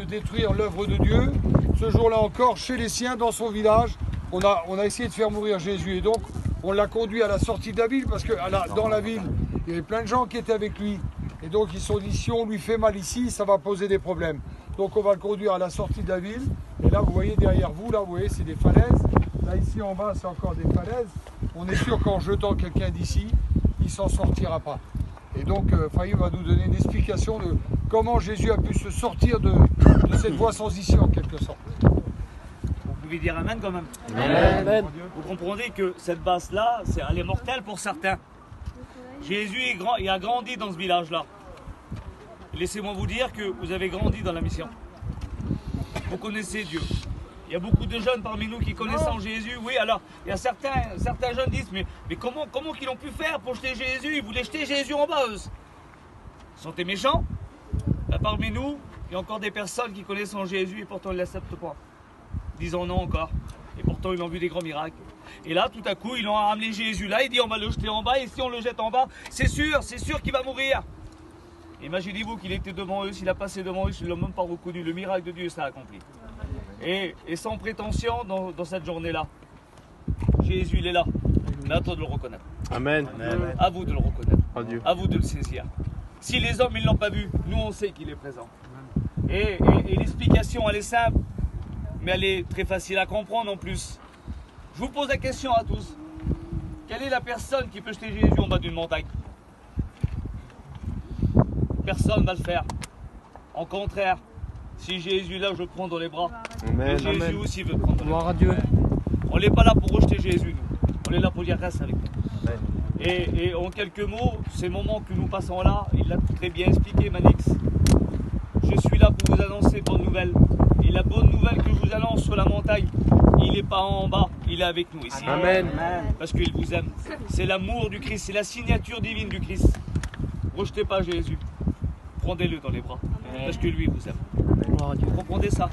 détruire l'œuvre de Dieu. Ce jour-là encore, chez les siens, dans son village, on a essayé de faire mourir Jésus. Et donc, on l'a conduit à la sortie de la ville, parce que dans la ville, il y avait plein de gens qui étaient avec lui. Et donc, ils se sont dit, si on lui fait mal ici, ça va poser des problèmes. Donc, on va le conduire à la sortie de la ville. Et là, vous voyez derrière vous, là, vous voyez, c'est des falaises. Là, ici, en bas, c'est encore des falaises. On est sûr qu'en jetant quelqu'un d'ici, il ne s'en sortira pas. Et donc, Fahim va nous donner une explication de comment Jésus a pu se sortir de cette voie sans issue, en quelque sorte. Vous pouvez dire Amen quand même. Amen. Vous comprenez que cette basse-là, elle est mortelle pour certains. Jésus il a grandi dans ce village-là. Laissez-moi vous dire que vous avez grandi dans la mission. Vous connaissez Dieu. Il y a beaucoup de jeunes parmi nous qui connaissent en Jésus. Oui, alors, il y a certains jeunes disent, mais comment qu'ils ont pu faire pour jeter Jésus? Ils voulaient jeter Jésus en bas, eux. Sont-ils méchants? Parmi nous, il y a encore des personnes qui connaissent en Jésus et pourtant ils ne l'acceptent pas. Disons non encore. Et pourtant, ils ont vu des grands miracles. Et là, tout à coup, ils ont ramené Jésus là. Il dit, on va le jeter en bas. Et si on le jette en bas, c'est sûr qu'il va mourir. Imaginez-vous qu'il était devant eux. S'il a passé devant eux, ils ne l'ont même pas reconnu. Le miracle de Dieu sera accompli. Et sans prétention dans cette journée-là, Jésus, il est là. Mais à toi de le reconnaître. Amen. À vous de le reconnaître. Adieu. À vous de le saisir. Si les hommes, ils ne l'ont pas vu, nous, on sait qu'il est présent. Et l'explication, elle est simple. Mais elle est très facile à comprendre en plus. Je vous pose la question à tous. Quelle est la personne qui peut jeter Jésus en bas d'une montagne? Personne ne va le faire. En contraire, si Jésus est là, je le prends dans les bras. Amen. Jésus Amen. aussi veut prendre dans les bras. Gloire à Dieu. On n'est pas là pour rejeter Jésus, nous. On est là pour dire reste avec nous. Et en quelques mots, ces moments que nous passons là, il l'a très bien expliqué, Manix. Je suis là pour vous annoncer bonne nouvelle. Et la bonne nouvelle que je vous annonce sur la montagne, il n'est pas en bas, il est avec nous ici. Amen. Parce qu'il vous aime. C'est l'amour du Christ, c'est la signature divine du Christ. Rejetez pas Jésus. Prenez-le dans les bras. Parce que lui vous aime. Gloire à Dieu. Vous comprenez ça?